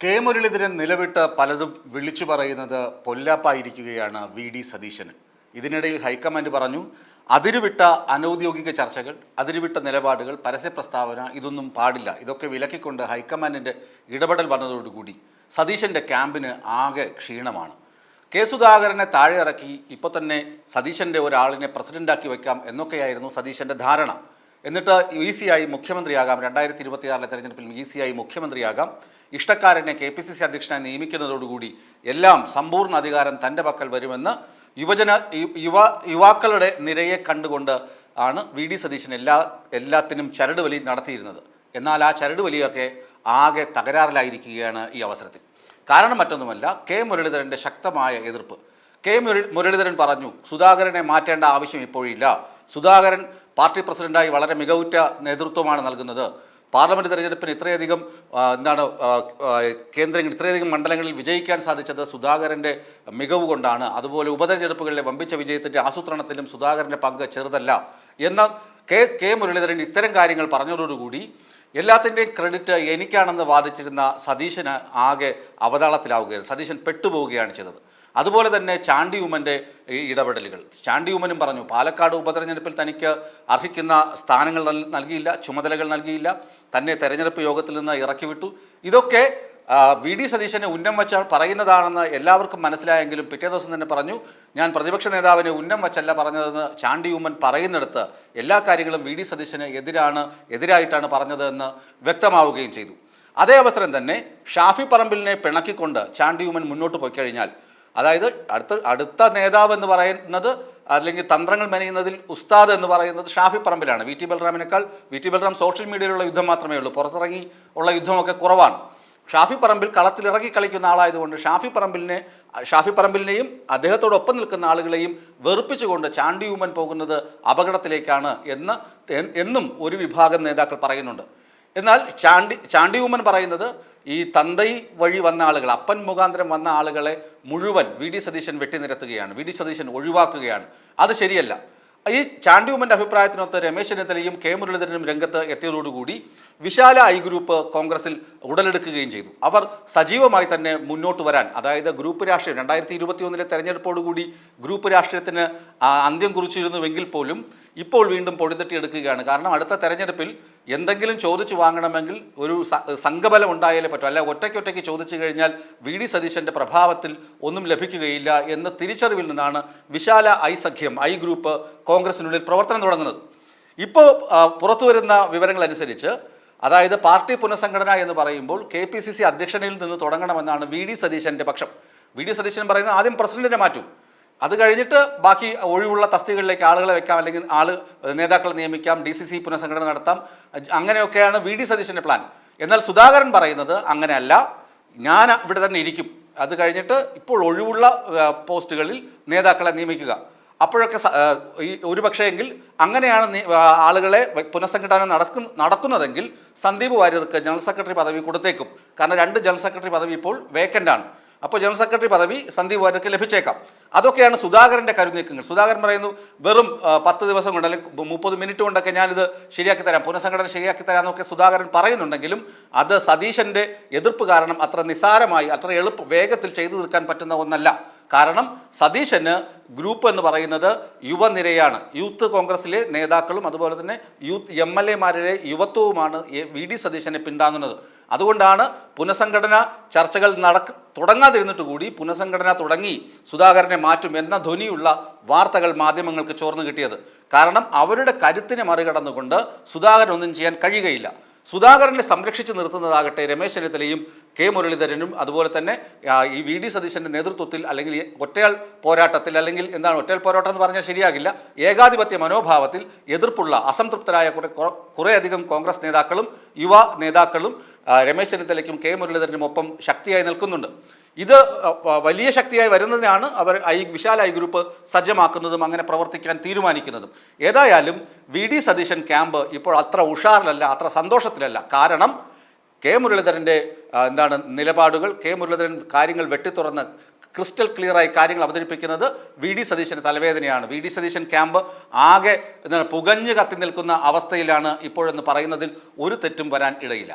K Muraleedharan നിലവിട്ട് പലതും വിളിച്ചു പറയുന്നത് പൊല്ലാപ്പായിരിക്കുകയാണ് വി.ഡി. സതീശന്. ഇതിനിടയിൽ ഹൈക്കമാൻഡ് പറഞ്ഞു, അതിരുവിട്ട അനൗദ്യോഗിക ചർച്ചകൾ, അതിരുവിട്ട നിലപാടുകൾ, പരസ്യ പ്രസ്താവന ഇതൊന്നും പാടില്ല. ഇതൊക്കെ വിലക്കിക്കൊണ്ട് ഹൈക്കമാൻഡിൻ്റെ ഇടപെടൽ വന്നതോടുകൂടി സതീശൻ്റെ ക്യാമ്പിന് ആകെ ക്ഷീണമാണ്. കെ സുധാകരനെ താഴെ ഇറക്കി ഇപ്പോൾ തന്നെ സതീശൻ്റെ ഒരാളിനെ പ്രസിഡൻ്റാക്കി വയ്ക്കാം എന്നൊക്കെയായിരുന്നു സതീശൻ്റെ ധാരണ. എന്നിട്ട് ഈസിയായി മുഖ്യമന്ത്രിയാകാം, 2026 തെരഞ്ഞെടുപ്പിൽ ഈസിയായി മുഖ്യമന്ത്രിയാകാം, ഇഷ്ടക്കാരനെ KPCC അധ്യക്ഷനായി നിയമിക്കുന്നതോടുകൂടി എല്ലാം സമ്പൂർണ്ണ അധികാരം തൻ്റെ പക്കൽ വരുമെന്ന് യുവാക്കളുടെ നിരയെ കണ്ടുകൊണ്ട് ആണ് വി.ഡി. സതീശൻ എല്ലാത്തിനും ചരടുവലി നടത്തിയിരുന്നത്. എന്നാൽ ആ ചരടുവലിയൊക്കെ ആകെ തകരാറിലായിരിക്കുകയാണ് ഈ അവസരത്തിൽ. കാരണം മറ്റൊന്നുമല്ല, കെ മുരളീധരൻ്റെ ശക്തമായ എതിർപ്പ്. മുരളീധരൻ പറഞ്ഞു, സുധാകരനെ മാറ്റേണ്ട ആവശ്യം ഇപ്പോഴില്ല. സുധാകരൻ പാർട്ടി പ്രസിഡന്റായി വളരെ മികവുറ്റ നേതൃത്വമാണ് നൽകുന്നത്. പാർലമെന്റ് തെരഞ്ഞെടുപ്പിന് ഇത്രയധികം കേന്ദ്രങ്ങൾ, ഇത്രയധികം മണ്ഡലങ്ങളിൽ വിജയിക്കാൻ സാധിച്ചത് സുധാകരൻ്റെ മികവ് കൊണ്ടാണ്. അതുപോലെ ഉപതെരഞ്ഞെടുപ്പുകളിലെ വമ്പിച്ച വിജയത്തിൻ്റെ ആസൂത്രണത്തിലും സുധാകരൻ്റെ പങ്ക് ചെറുതല്ല എന്ന കെ മുരളീധരൻ ഇത്തരം കാര്യങ്ങൾ പറഞ്ഞതോടുകൂടി എല്ലാത്തിൻ്റെയും ക്രെഡിറ്റ് എനിക്കാണെന്ന് വാദിച്ചിരുന്ന സതീശന് ആകെ അവതാളത്തിലാവുകയാണ്. സതീശൻ പെട്ടുപോവുകയാണ് ചെയ്തത്. അതുപോലെ തന്നെ ചാണ്ടി ഉമ്മൻ്റെ ഇടപെടലുകൾ. ചാണ്ടി ഉമ്മനും പറഞ്ഞു, പാലക്കാട് ഉപതെരഞ്ഞെടുപ്പിൽ തനിക്ക് അർഹിക്കുന്ന സ്ഥാനങ്ങൾ നൽകിയില്ല, ചുമതലകൾ നൽകിയില്ല, തന്നെ തെരഞ്ഞെടുപ്പ് യോഗത്തിൽ നിന്ന് ഇറക്കി വിട്ടു. ഇതൊക്കെ വി.ഡി. സതീശനെ ഉന്നം വച്ചാൽ പറയുന്നതാണെന്ന് എല്ലാവർക്കും മനസ്സിലായെങ്കിലും പിറ്റേ ദിവസം തന്നെ പറഞ്ഞു, ഞാൻ പ്രതിപക്ഷ നേതാവിനെ ഉന്നം വച്ചല്ല പറഞ്ഞതെന്ന് ചാണ്ടി ഉമ്മൻ പറയുന്നിടത്ത് എല്ലാ കാര്യങ്ങളും വി.ഡി. സതീശന് എതിരായിട്ടാണ് പറഞ്ഞതെന്ന് വ്യക്തമാവുകയും ചെയ്തു. അതേ അവസരം തന്നെ ഷാഫി പറമ്പിലിനെ പിണക്കിക്കൊണ്ട് ചാണ്ടി ഉമ്മൻ മുന്നോട്ട് പോയി കഴിഞ്ഞാൽ, അതായത് അടുത്ത നേതാവ് എന്ന് പറയുന്നത്, അല്ലെങ്കിൽ തന്ത്രങ്ങൾ മെനയുന്നതിൽ ഉസ്താദ് എന്ന് പറയുന്നത് ഷാഫി പറമ്പിലാണ്. വി.ടി. ബൽറാമിനേക്കാൾ വി.ടി. ബൽറാം സോഷ്യൽ മീഡിയയിലുള്ള യുദ്ധം മാത്രമേ ഉള്ളൂ, പുറത്തിറങ്ങി ഉള്ള യുദ്ധമൊക്കെ കുറവാണ്. ഷാഫി പറമ്പിൽ കളത്തിലിറങ്ങി കളിക്കുന്ന ആളായതുകൊണ്ട് ഷാഫി പറമ്പിലിനെയും അദ്ദേഹത്തോടൊപ്പം നിൽക്കുന്ന ആളുകളെയും വെറുപ്പിച്ചുകൊണ്ട് ചാണ്ടി ഉമ്മൻ പോകുന്നത് അപകടത്തിലേക്കാണ് എന്നും ഒരു വിഭാഗം നേതാക്കൾ പറയുന്നുണ്ട്. എന്നാൽ ചാണ്ടി ഉമ്മൻ പറയുന്നത്, ഈ തന്തൈ വഴി വന്ന ആളുകൾ, അപ്പൻ മുഖാന്തരം വന്ന ആളുകളെ മുഴുവൻ വി.ഡി. സതീശൻ വെട്ടിനിരത്തുകയാണ്, വി.ഡി. സതീശൻ ഒഴിവാക്കുകയാണ്. അത് ശരിയല്ല. ഈ ചാണ്ടി ഉമ്മൻ്റെ അഭിപ്രായത്തിനൊത്ത് രമേശ് ചെന്നിത്തലയും കെ മുരളീധരനും രംഗത്ത് എത്തിയതോടുകൂടി വിശാല ഐ ഗ്രൂപ്പ് കോൺഗ്രസിൽ ഉടലെടുക്കുകയും ചെയ്തു. അവർ സജീവമായി തന്നെ മുന്നോട്ട് വരാൻ, അതായത് ഗ്രൂപ്പ് രാഷ്ട്രീയം 2021 തെരഞ്ഞെടുപ്പോടുകൂടി ഗ്രൂപ്പ് രാഷ്ട്രീയത്തിന് അന്ത്യം കുറിച്ചിരുന്നുവെങ്കിൽ പോലും ഇപ്പോൾ വീണ്ടും പൊടിതട്ടിയെടുക്കുകയാണ്. കാരണം അടുത്ത തെരഞ്ഞെടുപ്പിൽ എന്തെങ്കിലും ചോദിച്ചു വാങ്ങണമെങ്കിൽ ഒരു സംഘബലം ഉണ്ടായാലേ പറ്റും. അല്ല ഒറ്റയ്ക്ക് ചോദിച്ചു കഴിഞ്ഞാൽ വി.ഡി. സതീശൻ്റെ പ്രഭാവത്തിൽ ഒന്നും ലഭിക്കുകയില്ല എന്ന തിരിച്ചറിവിൽ നിന്നാണ് വിശാല ഐ സഖ്യം, ഐ ഗ്രൂപ്പ് കോൺഗ്രസിനുള്ളിൽ പ്രവർത്തനം തുടങ്ങുന്നത്. ഇപ്പോൾ പുറത്തു വരുന്ന വിവരങ്ങളനുസരിച്ച്, അതായത് പാർട്ടി പുനഃസംഘടന എന്ന് പറയുമ്പോൾ KPCC അധ്യക്ഷനിൽ നിന്ന് തുടങ്ങണമെന്നാണ് വി.ഡി. സതീശൻ്റെ പക്ഷം. വി.ഡി. സതീശൻ പറയുന്നത് ആദ്യം പ്രസിഡന്റിനെ മാറ്റും, അത് കഴിഞ്ഞിട്ട് ബാക്കി ഒഴിവുള്ള തസ്തികകളിലേക്ക് ആളുകളെ വെക്കാം, അല്ലെങ്കിൽ നേതാക്കളെ നിയമിക്കാം, DCC പുനഃസംഘടന നടത്താം. അങ്ങനെയൊക്കെയാണ് വി.ഡി. സതീശൻ്റെ പ്ലാൻ. എന്നാൽ സുധാകരൻ പറയുന്നത് അങ്ങനെയല്ല, ഞാൻ ഇവിടെ തന്നെ ഇരിക്കും, അത് കഴിഞ്ഞിട്ട് ഇപ്പോൾ ഒഴിവുള്ള പോസ്റ്റുകളിൽ നേതാക്കളെ നിയമിക്കുക. അപ്പോഴൊക്കെ ഒരു പക്ഷേ എങ്കിൽ അങ്ങനെയാണ് ആളുകളെ പുനഃസംഘടന നടക്കുന്നതെങ്കിൽ സന്ദീപ് വാര്യർക്ക് ജനറൽ സെക്രട്ടറി പദവി കൊടുത്തേക്കും. കാരണം 2 ജനറൽ സെക്രട്ടറി പദവി ഇപ്പോൾ വേക്കൻ്റാണ്. അപ്പോൾ ജനറൽ സെക്രട്ടറി പദവി സന്ദീപ് വാര്യർക്ക് ലഭിച്ചേക്കാം. അതൊക്കെയാണ് സുധാകരൻ്റെ കരുനീക്കങ്ങൾ. സുധാകരൻ പറയുന്നു, വെറും 10 ദിവസം കൊണ്ട് അല്ലെങ്കിൽ 30 മിനിറ്റ് കൊണ്ടൊക്കെ ഞാനിത് ശരിയാക്കി തരാം, പുനഃസംഘടന ശരിയാക്കി തരാമെന്നൊക്കെ സുധാകരൻ പറയുന്നുണ്ടെങ്കിലും അത് സതീശൻ്റെ എതിർപ്പ് കാരണം അത്ര നിസ്സാരമായി, അത്ര വേഗത്തിൽ ചെയ്തു തീർക്കാൻ പറ്റുന്ന ഒന്നല്ല. കാരണം സതീശന് ഗ്രൂപ്പ് എന്ന് പറയുന്നത് യുവനിരയാണ്. യൂത്ത് കോൺഗ്രസിലെ നേതാക്കളും അതുപോലെ തന്നെ യൂത്ത് MLA-മാരുടെ യുവത്വവുമാണ് വി.ഡി. സതീശനെ പിന്താങ്ങുന്നത്. അതുകൊണ്ടാണ് പുനഃസംഘടന ചർച്ചകൾ തുടങ്ങാതിരുന്നിട്ട് കൂടി പുനഃസംഘടന തുടങ്ങി സുധാകരനെ മാറ്റും എന്ന ധ്വനിയുള്ള വാർത്തകൾ മാധ്യമങ്ങൾക്ക് ചോർന്നു കിട്ടിയത്. കാരണം അവരുടെ കരുത്തിനെ മറികടന്നുകൊണ്ട് സുധാകരൻ ഒന്നും ചെയ്യാൻ കഴിയുകയില്ല. സുധാകരനെ സംരക്ഷിച്ച് നിർത്തുന്നതാകട്ടെ രമേശ് ചെന്നിത്തലയും കെ മുരളീധരനും അതുപോലെ തന്നെ ഈ വി.ഡി. സതീശൻ്റെ നേതൃത്വത്തിൽ, അല്ലെങ്കിൽ ഒറ്റയാൾ പോരാട്ടത്തിൽ, അല്ലെങ്കിൽ ഒറ്റയാൾ പോരാട്ടം എന്ന് പറഞ്ഞാൽ ശരിയാകില്ല, ഏകാധിപത്യ മനോഭാവത്തിൽ എതിർപ്പുള്ള അസംതൃപ്തരായ കുറേയധികം കോൺഗ്രസ് നേതാക്കളും യുവ നേതാക്കളും രമേശ് ചെന്നിത്തലയ്ക്കും കെ മുരളീധരനും ഒപ്പം ശക്തിയായി നിൽക്കുന്നുണ്ട്. ഇത് വലിയ ശക്തിയായി വരുന്നതിനാണ് അവർ വിശാല ഐ ഗ്രൂപ്പ് സജ്ജമാക്കുന്നതും അങ്ങനെ പ്രവർത്തിക്കാൻ തീരുമാനിക്കുന്നതും. ഏതായാലും വി.ഡി. സതീശൻ ക്യാമ്പ് ഇപ്പോൾ അത്ര ഉഷാറിലല്ല, അത്ര സന്തോഷത്തിലല്ല. കാരണം കെ മുരളീധരൻ്റെ നിലപാടുകൾ, കെ മുരളീധരൻ കാര്യങ്ങൾ വെട്ടിത്തുറന്ന് ക്രിസ്റ്റൽ ക്ലിയറായി കാര്യങ്ങൾ അവതരിപ്പിക്കുന്നത് വി.ഡി. സതീശന് തലവേദനയാണ്. വി.ഡി. സതീശൻ ക്യാമ്പ് ആകെ പുകഞ്ഞു കത്തി നിൽക്കുന്ന അവസ്ഥയിലാണ് ഇപ്പോഴെന്ന് പറയുന്നതിൽ ഒരു തെറ്റും വരാൻ ഇടയില്ല.